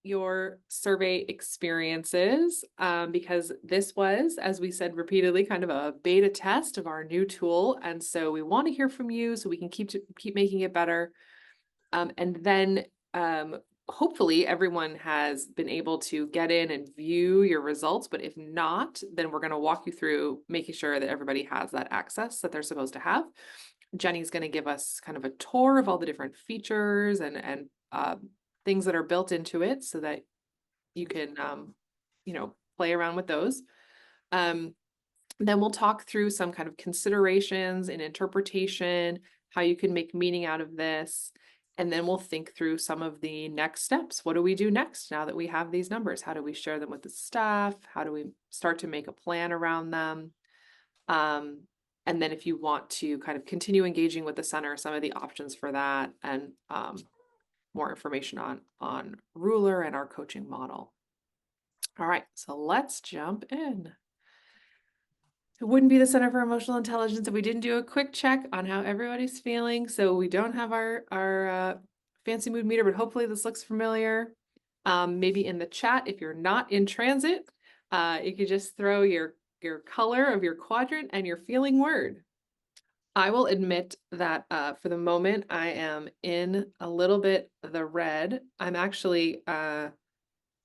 your survey experiences because this was, as we said repeatedly, kind of a beta test of our new tool. And so we want to hear from you so we can keep making it better. And then hopefully everyone has been able to get in and view your results. But if not, then we're going to walk you through making sure that everybody has that access that they're supposed to have. Jenny's going to give us kind of a tour of all the different features and things that are built into it so that you can, play around with those. Um, then we'll talk through some kind of considerations and interpretation, how you can make meaning out of this. And then we'll think through some of the next steps. What do we do next now that we have these numbers? How do we share them with the staff? How do we start to make a plan around them? And then if you want to kind of continue engaging with the center, some of the options for that and more information on Ruler and our coaching model. All right, so let's jump in. It wouldn't be the Center for Emotional Intelligence if we didn't do a quick check on how everybody's feeling. So we don't have our fancy mood meter, but hopefully this looks familiar. Maybe in the chat, if you're not in transit, you could just throw your color of your quadrant and your feeling word. I will admit that for the moment, I am in a little bit the red. I'm actually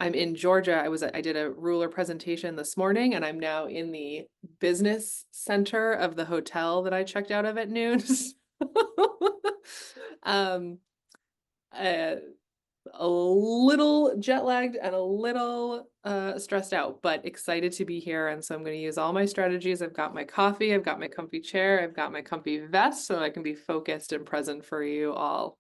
I'm in Georgia. I did a Ruler presentation this morning, and I'm now in the business center of the hotel that I checked out of at noon. um, uh, a little jet lagged and a little stressed out, but excited to be here. And so I'm going to use all my strategies. I've got my coffee, I've got my comfy chair, I've got my comfy vest so I can be focused and present for you all.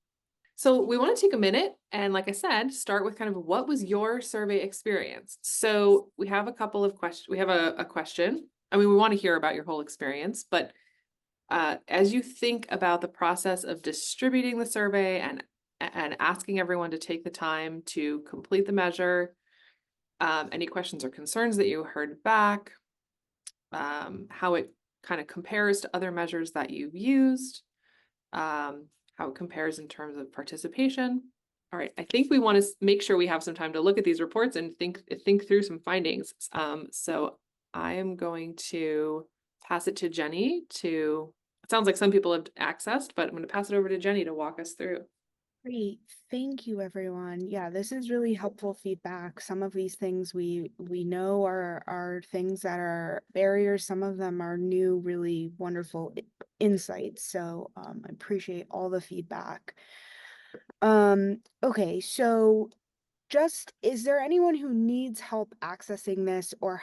So we want to take a minute and, like I said, start with kind of what was your survey experience? So we have a couple of questions. We have a question. I mean, we want to hear about your whole experience, but as you think about the process of distributing the survey and asking everyone to take the time to complete the measure, any questions or concerns that you heard back, how it kind of compares to other measures that you've used, how it compares in terms of participation. All right, I think we want to make sure we have some time to look at these reports and think through some findings. So I am going to pass it to Jenny to, it sounds like some people have accessed, but I'm going to pass it over to Jenny to walk us through. Great. Thank you, everyone. Yeah, this is really helpful feedback. Some of these things we know are things that are barriers. Some of them are new, really wonderful insights. So I appreciate all the feedback. Okay, so is there anyone who needs help accessing this or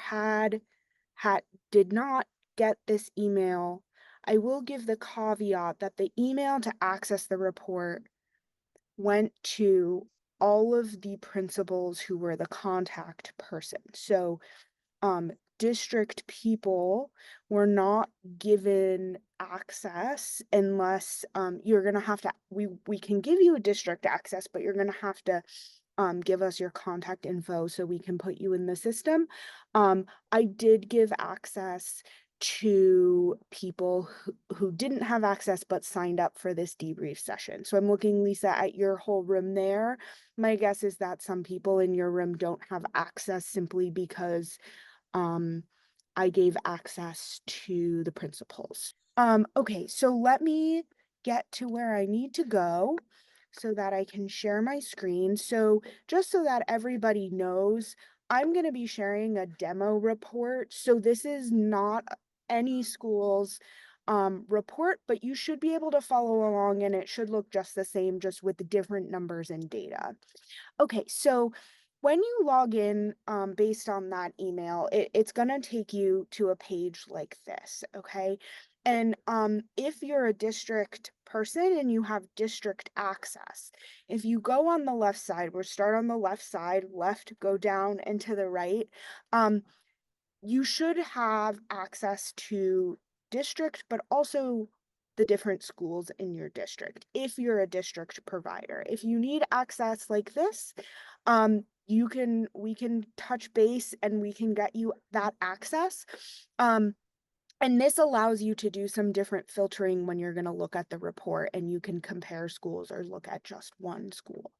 did not get this email? I will give the caveat that the email to access the report went to all of the principals who were the contact person. So district people were not given access unless you're gonna have to, we can give you a district access, but you're gonna have to give us your contact info so we can put you in the system. I did give access to people who didn't have access but signed up for this debrief session. So I'm looking, Lisa, at your whole room there. My guess is that some people in your room don't have access simply because I gave access to the principals. Okay, so let me get to where I need to go so that I can share my screen. So just so that everybody knows, I'm going to be sharing a demo report. So this is not any school's report, but you should be able to follow along and it should look just the same, just with the different numbers and data. Okay, so when you log in based on that email, it's going to take you to a page like this, okay? And if you're a district person and you have district access, if you go on the left side, we'll start on the left side, left, go down and to the right, you should have access to district, but also the different schools in your district if you're a district provider. If you need access like this, we can touch base and we can get you that access. And this allows you to do some different filtering when you're going to look at the report and you can compare schools or look at just one school.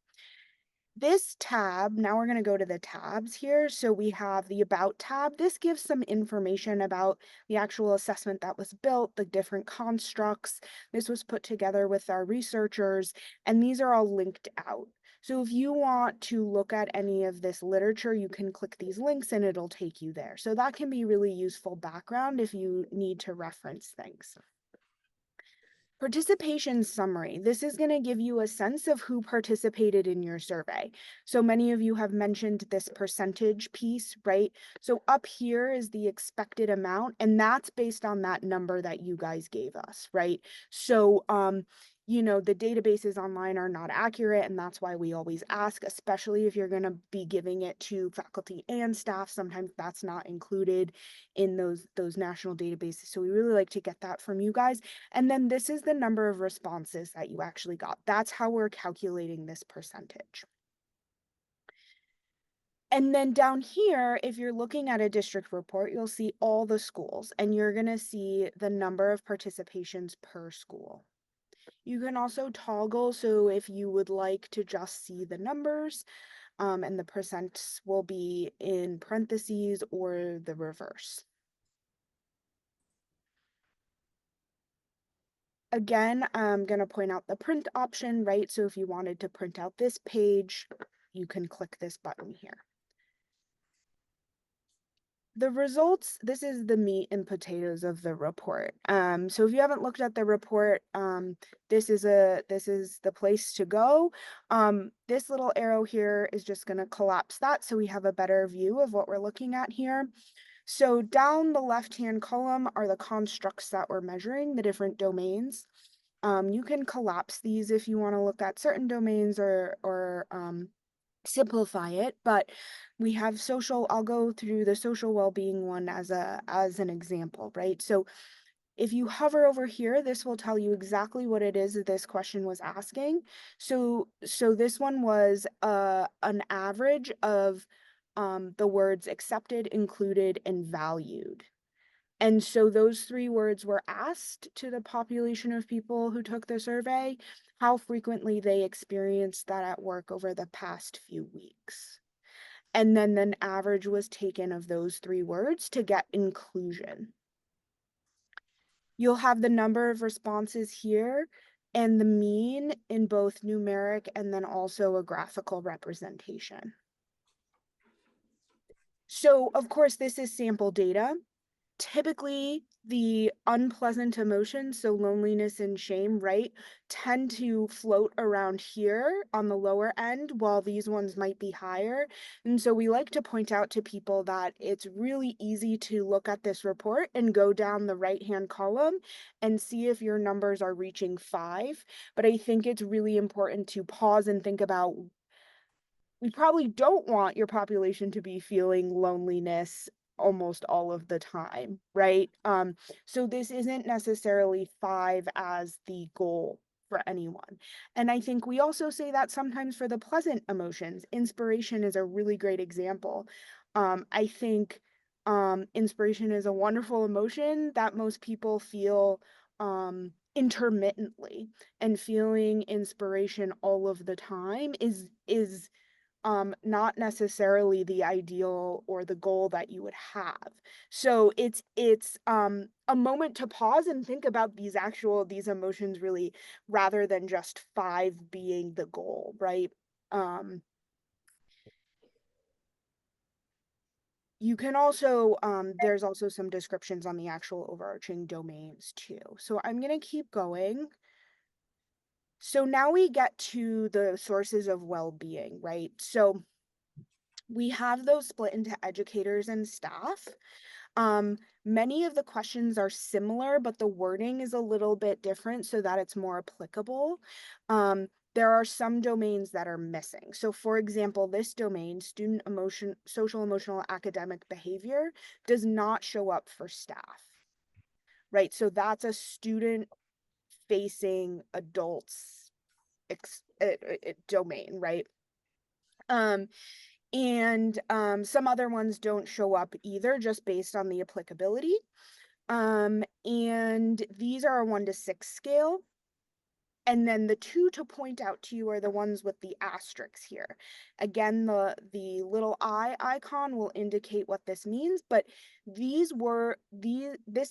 This tab, now we're going to go to the tabs here. So we have the About tab. This gives some information about the actual assessment that was built, the different constructs. This was put together with our researchers, and these are all linked out. So if you want to look at any of this literature, you can click these links and it'll take you there. So that can be really useful background if you need to reference things. Participation summary. This is going to give you a sense of who participated in your survey. So many of you have mentioned this percentage piece, right? So up here is the expected amount, and that's based on that number that you guys gave us, right? So, the databases online are not accurate, and that's why we always ask, especially if you're going to be giving it to faculty and staff. Sometimes that's not included in those national databases. So we really like to get that from you guys. And then this is the number of responses that you actually got. That's how we're calculating this percentage. And then down here, if you're looking at a district report, you'll see all the schools and you're going to see the number of participations per school. You can also toggle, so if you would like to just see the numbers, and the percents will be in parentheses or the reverse. Again, I'm going to point out the print option, right? So if you wanted to print out this page, you can click this button here. The results, this is the meat and potatoes of the report. So if you haven't looked at the report, this is the place to go. This little arrow here is just going to collapse that so we have a better view of what we're looking at here. So down the left-hand column are the constructs that we're measuring, the different domains. You can collapse these if you want to look at certain domains or simplify it, but we have social. I'll go through the social well-being one as an example, right? So if you hover over here, this will tell you exactly what it is that this question was asking. So this one was an average of the words accepted, included, and valued. And so those three words were asked to the population of people who took the survey, how frequently they experienced that at work over the past few weeks. And then an average was taken of those three words to get inclusion. You'll have the number of responses here and the mean in both numeric and then also a graphical representation. So of course, this is sample data. Typically, the unpleasant emotions, so loneliness and shame, right, tend to float around here on the lower end, while these ones might be higher. And so we like to point out to people that it's really easy to look at this report and go down the right-hand column and see if your numbers are reaching 5. But I think it's really important to pause and think about, we probably don't want your population to be feeling loneliness almost all of the time, right? So this isn't necessarily 5 as the goal for anyone. And I think we also say that sometimes for the pleasant emotions. Inspiration is a really great example. I think inspiration is a wonderful emotion that most people feel intermittently, and feeling inspiration all of the time is not necessarily the ideal or the goal that you would have. So it's a moment to pause and think about these emotions really, rather than just 5 being the goal, right? Um, you can also there's also some descriptions on the actual overarching domains too. So I'm going to keep going. So now we get to the sources of well-being, right? So we have those split into educators and staff. Many of the questions are similar, but the wording is a little bit different so that it's more applicable. There are some domains that are missing. So for example, this domain, student emotion, social, emotional, academic behavior, does not show up for staff, right? So that's a student facing adults domain, right? And some other ones don't show up either, just based on the applicability. And these are a 1 to 6 scale. And then the two to point out to you are the ones with the asterisks here. Again, the little I icon will indicate what this means, but this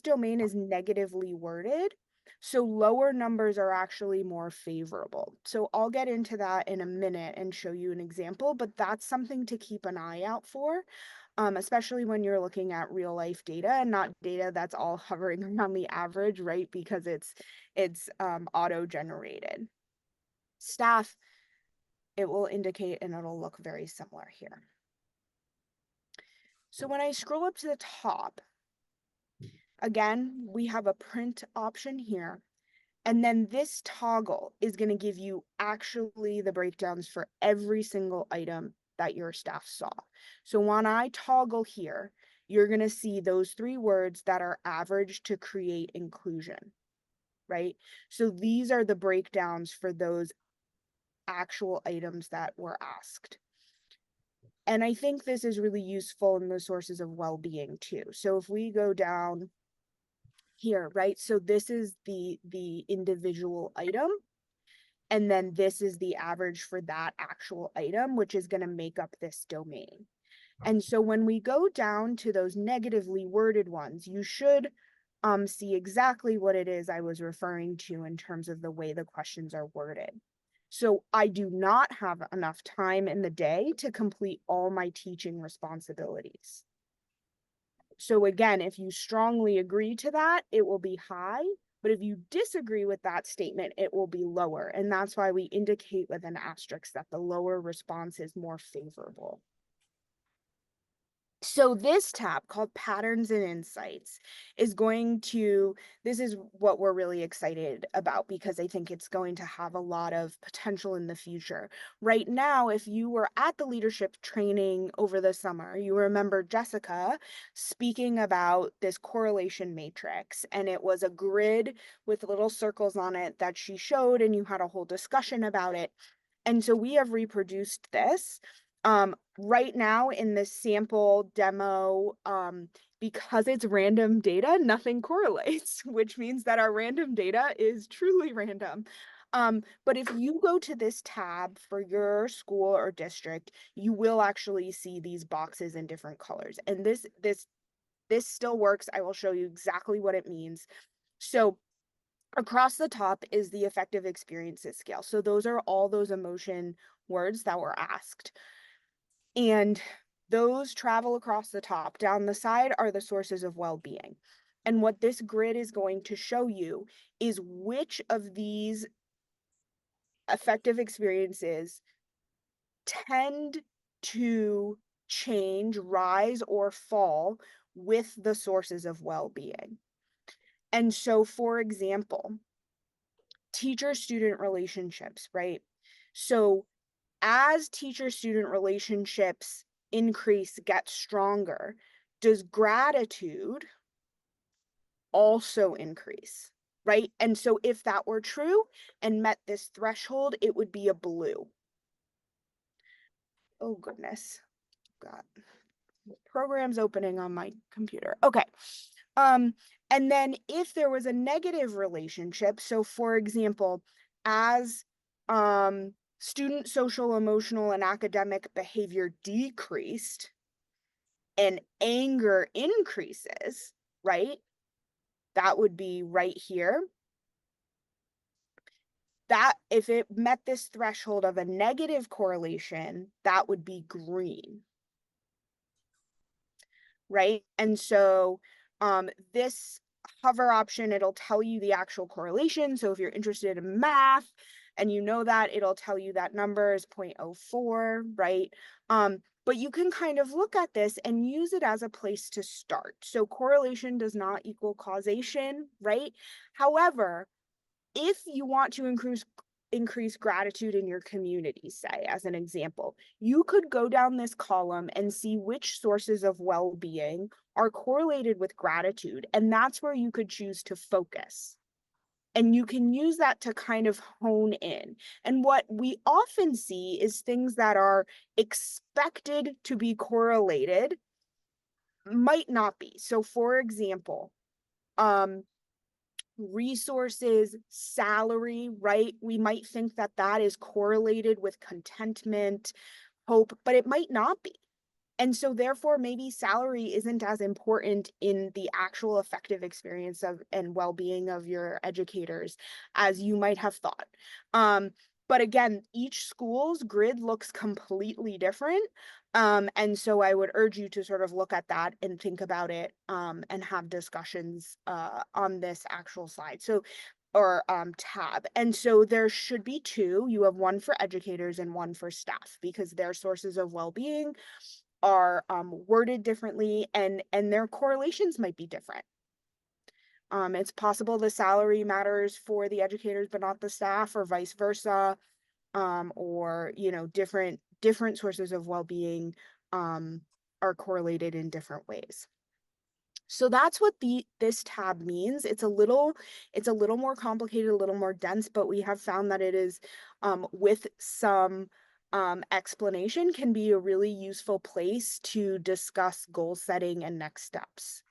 domain is negatively worded. So lower numbers are actually more favorable. So I'll get into that in a minute and show you an example, but that's something to keep an eye out for, especially when you're looking at real life data and not data that's all hovering around the average, right? Because it's auto-generated. Staff, it will indicate and it'll look very similar here. So when I scroll up to the top, again, we have a print option here. And then this toggle is going to give you actually the breakdowns for every single item that your staff saw. So when I toggle here, you're going to see those 3 words that are averaged to create inclusion, right? So these are the breakdowns for those actual items that were asked. And I think this is really useful in the sources of well-being too. So if we go down here, right? So this is the individual item. And then this is the average for that actual item, which is going to make up this domain. And so when we go down to those negatively worded ones, you should see exactly what it is I was referring to in terms of the way the questions are worded. So I do not have enough time in the day to complete all my teaching responsibilities. So again, if you strongly agree to that, it will be high. But if you disagree with that statement, it will be lower. And that's why we indicate with an asterisk that the lower response is more favorable. So this tab called Patterns and Insights is this is what we're really excited about because I think it's going to have a lot of potential in the future. Right now, if you were at the leadership training over the summer, you remember Jessica speaking about this correlation matrix, and it was a grid with little circles on it that she showed, and you had a whole discussion about it. And so we have reproduced this. Right now in this sample demo, because it's random data, nothing correlates, which means that our random data is truly random. But if you go to this tab for your school or district, you will actually see these boxes in different colors. And this still works. I will show you exactly what it means. So across the top is the affective experiences scale. So those are all those emotion words that were asked. And those travel across the top. Down the side are the sources of well-being. And what this grid is going to show you is which of these affective experiences tend to change, rise, or fall with the sources of well-being. And so, for example, teacher-student relationships, right? So as teacher-student relationships increase, get stronger, does gratitude also increase, right? And so if that were true and met this threshold, it would be a blue. Oh goodness, God, program's opening on my computer. Okay. And then if there was a negative relationship, so for example, as student social, emotional, and academic behavior decreased and anger increases, right? That would be right here. That if it met this threshold of a negative correlation, that would be green, right? And so this hover option, it'll tell you the actual correlation. So if you're interested in math and you know that, it'll tell you that number is 0.04, right? But you can kind of look at this and use it as a place to start. So correlation does not equal causation, right? However, if you want to increase gratitude in your community, say, as an example, you could go down this column and see which sources of well-being are correlated with gratitude. And that's where you could choose to focus. And you can use that to kind of hone in. And what we often see is things that are expected to be correlated might not be. So for example, resources, salary, right? We might think that that is correlated with contentment, hope, but it might not be. And so therefore maybe salary isn't as important in the actual effective experience of and well-being of your educators as you might have thought. Um, but again, each school's grid looks completely different. And so I would urge you to sort of look at that and think about it and have discussions on this actual slide. So or tab. And so there should be two. You have one for educators and one for staff because their sources of well-being are worded differently and their correlations might be different. It's possible the salary matters for the educators but not the staff or vice versa, or you know different sources of well-being are correlated in different ways. So that's what this tab means. It's a little more complicated, a little more dense, but we have found that it is with some explanation can be a really useful place to discuss goal setting and next steps.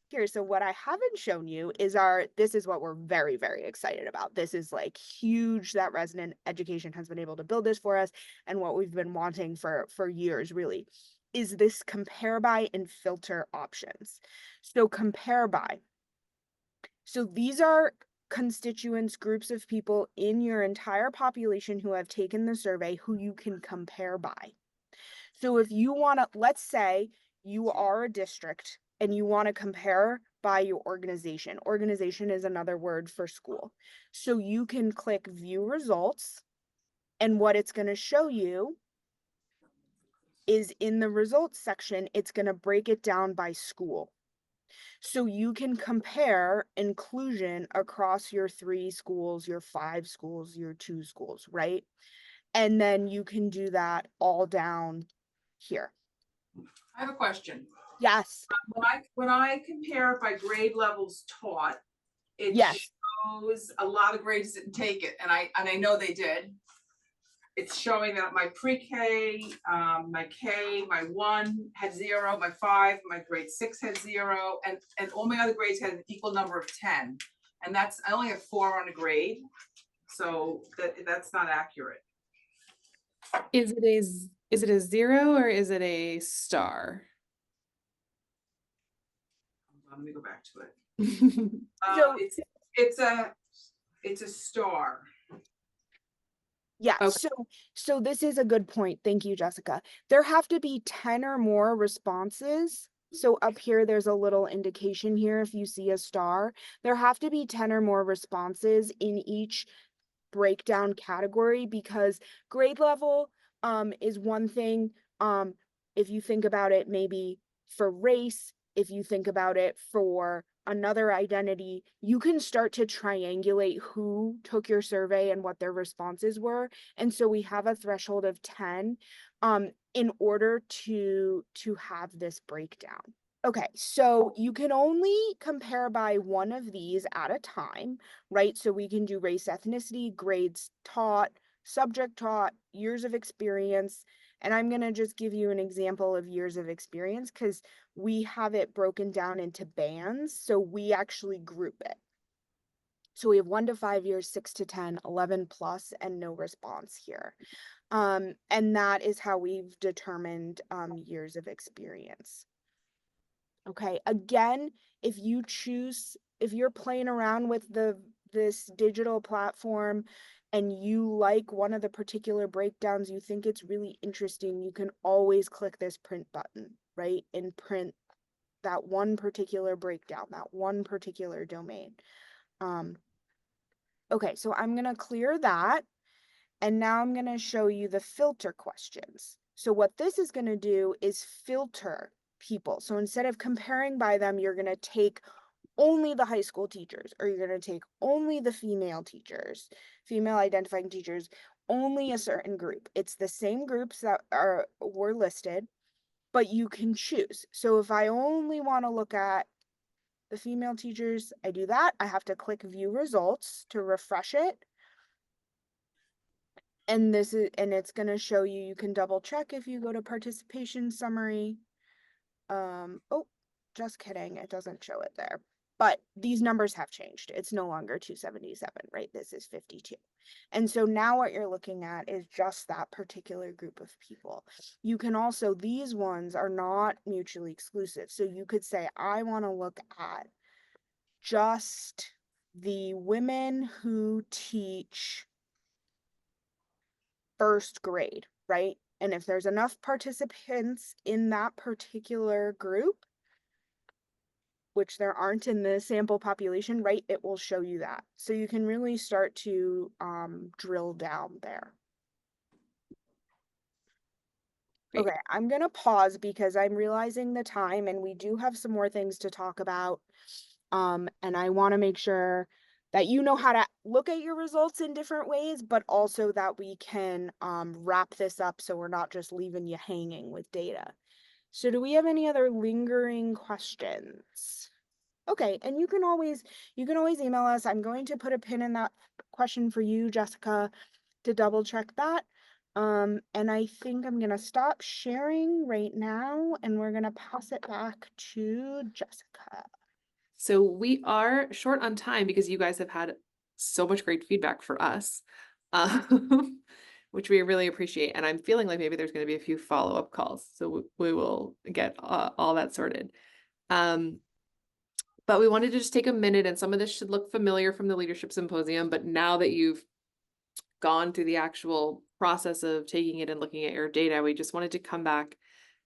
Here, so what I haven't shown you is this is what we're very, very excited about. This is like huge that Resonant Education has been able to build this for us and what we've been wanting for years really is this compare by and filter options. So compare by. So these are constituents, groups of people in your entire population who have taken the survey who you can compare by. So if you want to, let's say you are a district and you want to compare by your organization. Organization is another word for school. So you can click view results, and what it's going to show you is in the results section, it's going to break it down by school. So you can compare inclusion across your 3 schools, your 5 schools, your 2 schools, right? And then you can do that all down here. I have a question. Yes. When I compare it by grade levels taught, it Yes. shows a lot of grades didn't take it, and I know they did. It's showing that my pre-K, my K, my 1 had 0, my 5, my grade 6 had 0, and all my other grades had an equal number of 10. And I only have 4 on a grade, so that's not accurate. Is it a 0 or is it a star? Let me go back to it. So It's a star. yeah, Okay. so this is a good point. Thank you, Jessica. There have to be 10 or more responses. So up here, there's a little indication here if you see a star. There have to be 10 or more responses in each breakdown category because grade level is one thing. If you think about it, maybe for race, if you think about it for another identity, you can start to triangulate who took your survey and what their responses were. And so we have a threshold of 10 in order to have this breakdown. Okay, so you can only compare by one of these at a time, right? So we can do race, ethnicity, grades taught, subject taught, years of experience. And I'm going to just give you an example of years of experience because we have it broken down into bands. So we actually group it. So we have 1 to 5 years, 6 to 10, 11 plus, and no response here. And that is how we've determined years of experience. Okay, again, if you're playing around with this digital platform and you like one of the particular breakdowns, you think it's really interesting, you can always click this print button, right? And print that one particular breakdown, that one particular domain. Okay, so I'm gonna clear that. And now I'm gonna show you the filter questions. So what this is gonna do is filter people. So instead of comparing by them, you're gonna take only the high school teachers, or you're gonna take only the female teachers, female identifying teachers, only a certain group. It's the same groups that were listed, but you can choose. So if I only want to look at the female teachers, I do that. I have to click view results to refresh it. And it's going to show you, you can double check if you go to participation summary. Oh, just kidding. It doesn't show it there. but these numbers have changed. It's no longer 277, right? This is 52. And so now what you're looking at is just that particular group of people. You can also, these ones are not mutually exclusive. So you could say, I want to look at just the women who teach first grade, right? And if there's enough participants in that particular group, which there aren't in the sample population, right, it will show you that. So you can really start to drill down there. Great. Okay, I'm gonna pause because I'm realizing the time and we do have some more things to talk about. And I want to make sure that you know how to look at your results in different ways, but also that we can wrap this up so we're not just leaving you hanging with data. So do we have any other lingering questions? Okay, and you can always email us. I'm going to put a pin in that question for you, Jessica, to double check that. And I think I'm gonna stop sharing right now and we're gonna pass it back to Jessica. So we are short on time because you guys have had so much great feedback for us, which we really appreciate. And I'm feeling like maybe there's going to be a few follow-up calls. So we will get all that sorted. But we wanted to just take a minute, and some of this should look familiar from the Leadership Symposium, but now that you've gone through the actual process of taking it and looking at your data, we just wanted to come back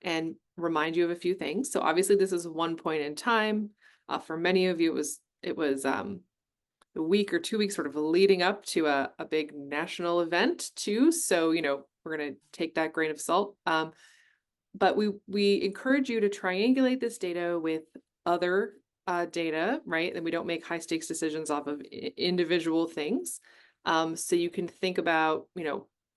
and remind you of a few things. So obviously this is one point in time. For many of you, it was a week or 2 weeks sort of leading up to a big national event too. So, we're going to take that grain of salt. But we encourage you to triangulate this data with other data, right? And we don't make high stakes decisions off of individual things. So you can think about,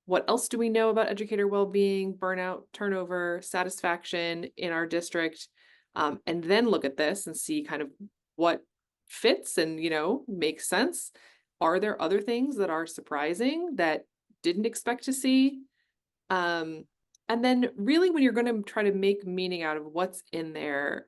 what else do we know about educator well-being, burnout, turnover, satisfaction in our district? And then look at this and see kind of what fits and, makes sense. Are there other things that are surprising that didn't expect to see? And then really when you're going to try to make meaning out of what's in there,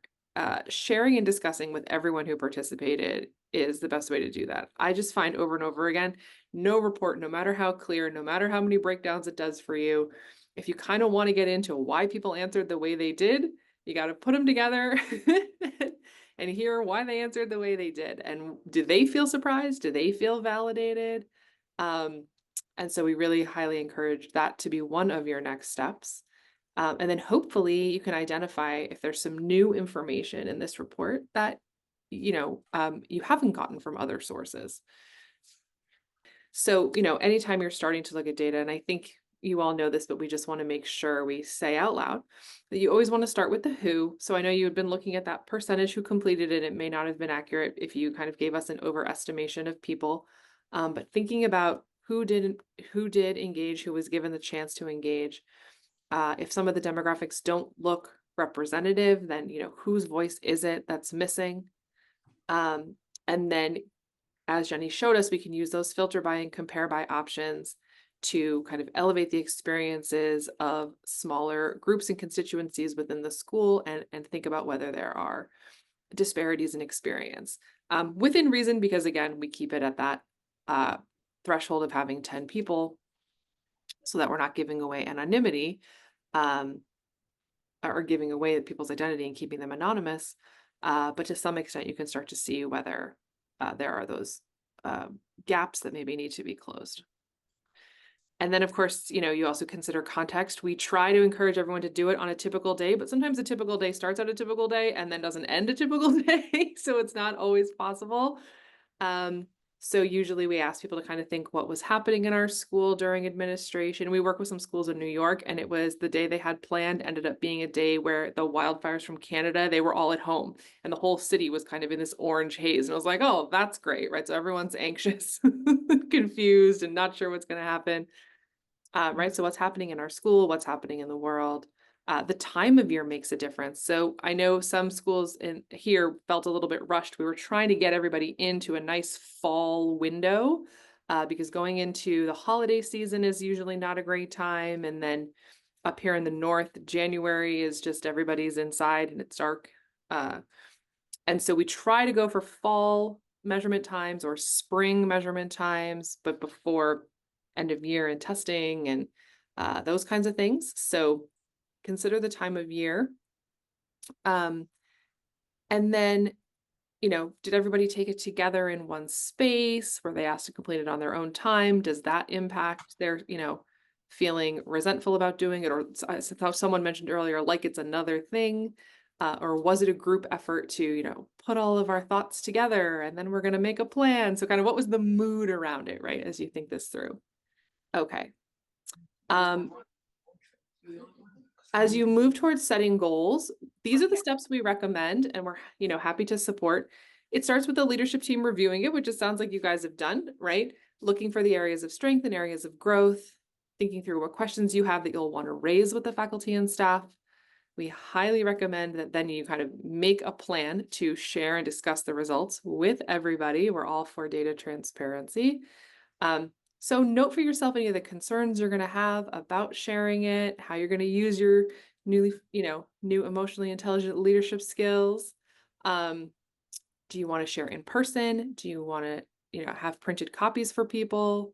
sharing and discussing with everyone who participated is the best way to do that. I just find over and over again, no report, no matter how clear, no matter how many breakdowns it does for you, if you kind of want to get into why people answered the way they did, you got to put them together and hear why they answered the way they did. And do they feel surprised? Do they feel validated? And so we really highly encourage that to be one of your next steps. And then hopefully you can identify if there's some new information in this report that, you haven't gotten from other sources. So, anytime you're starting to look at data, and I think you all know this, but we just want to make sure we say out loud that you always want to start with the who. So I know you had been looking at that percentage who completed it. It may not have been accurate if you kind of gave us an overestimation of people, but thinking about who did engage, who was given the chance to engage. If some of the demographics don't look representative, then, whose voice is it that's missing? And then as Jenny showed us, we can use those filter by and compare by options to kind of elevate the experiences of smaller groups and constituencies within the school and think about whether there are disparities in experience. Within reason, because again, we keep it at that threshold of having 10 people so that we're not giving away anonymity or giving away people's identity and keeping them anonymous. But to some extent, you can start to see whether there are those gaps that maybe need to be closed. And then, of course, you also consider context. We try to encourage everyone to do it on a typical day, but sometimes a typical day starts at a typical day and then doesn't end a typical day. So it's not always possible. So usually we ask people to kind of think what was happening in our school during administration. We work with some schools in New York, and it was the day they had planned ended up being a day where the wildfires from Canada, they were all at home and the whole city was kind of in this orange haze. And I was like, oh, that's great, right? So everyone's anxious, confused, and not sure what's going to happen. Right? So what's happening in our school, what's happening in the world, the time of year makes a difference. So I know some schools in here felt a little bit rushed. We were trying to get everybody into a nice fall window because going into the holiday season is usually not a great time. And then up here in the north, January is just everybody's inside and it's dark. And so we try to go for fall measurement times or spring measurement times, but before end of year and testing and those kinds of things. So consider the time of year. Um, and then, did everybody take it together in one space? Were they asked to complete it on their own time? Does that impact their, feeling resentful about doing it? Or someone mentioned earlier, like it's another thing. Or was it a group effort to, put all of our thoughts together and then we're going to make a plan? So kind of what was the mood around it, right? As you think this through. Okay. Um, as you move towards setting goals, these are the steps we recommend and we're, happy to support. It starts with the leadership team reviewing it, which it sounds like you guys have done, right? Looking for the areas of strength and areas of growth, thinking through what questions you have that you'll want to raise with the faculty and staff. We highly recommend that then you kind of make a plan to share and discuss the results with everybody. We're all for data transparency. So note for yourself any of the concerns you're going to have about sharing it, how you're going to use your new emotionally intelligent leadership skills. Do you want to share in person? Do you want to, have printed copies for people?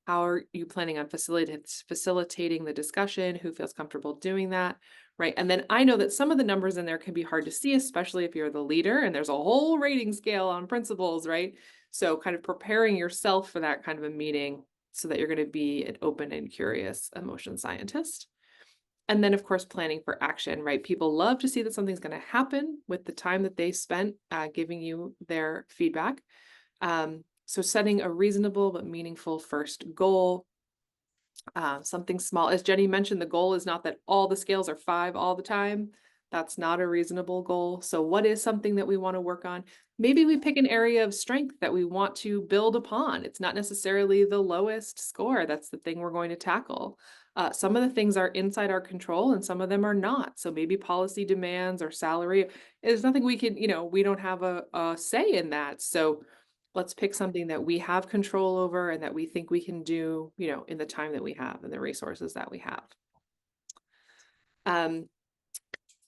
How are you planning on facilitating the discussion? Who feels comfortable doing that? Right. And then I know that some of the numbers in there can be hard to see, especially if you're the leader and there's a whole rating scale on principles, right? So kind of preparing yourself for that kind of a meeting so that you're going to be an open and curious emotion scientist. And then, of course, planning for action, right? People love to see that something's going to happen with the time that they spent giving you their feedback. So setting a reasonable but meaningful first goal, something small. As Jenny mentioned, the goal is not that all the scales are 5 all the time. That's not a reasonable goal. So what is something that we want to work on? Maybe we pick an area of strength that we want to build upon. It's not necessarily the lowest score. That's the thing we're going to tackle. Some of the things are inside our control and some of them are not. So maybe policy demands or salary. There's nothing we can, we don't have a say in that. So let's pick something that we have control over and that we think we can do, in the time that we have and the resources that we have.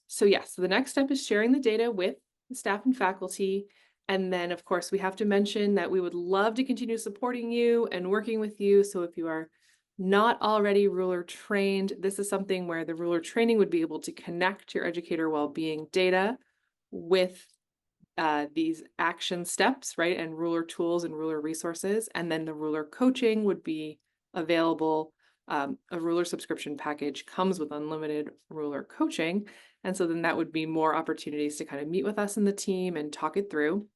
So the next step is sharing the data with the staff and faculty. And then, of course, we have to mention that we would love to continue supporting you and working with you. So if you are not already ruler trained, this is something where the ruler training would be able to connect your educator well-being data with these action steps, right? And ruler tools and ruler resources. And then the ruler coaching would be available. A ruler subscription package comes with unlimited ruler coaching. And so then that would be more opportunities to kind of meet with us in the team and talk it through.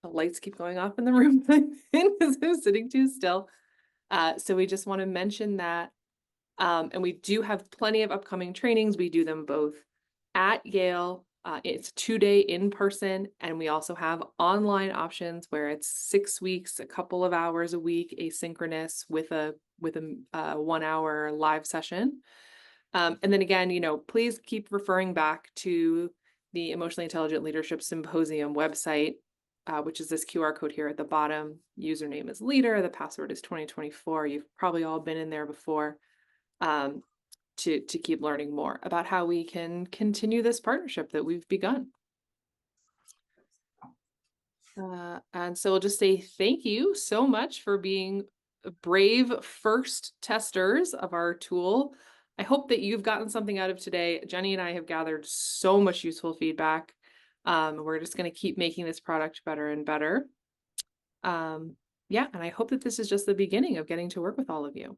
The lights keep going off in the room because I'm sitting too still. So we just want to mention that. And we do have plenty of upcoming trainings. We do them both at Yale. It's 2-day in person, and we also have online options where it's 6 weeks, a couple of hours a week, asynchronous with a 1-hour live session. And then again, please keep referring back to the Emotionally Intelligent Leadership Symposium website, which is this QR code here at the bottom. Username is leader. The password is 2024. You've probably all been in there before. To keep learning more about how we can continue this partnership that we've begun. And so we'll just say thank you so much for being brave first testers of our tool. I hope that you've gotten something out of today. Jenny and I have gathered so much useful feedback. We're just going to keep making this product better and better. And I hope that this is just the beginning of getting to work with all of you.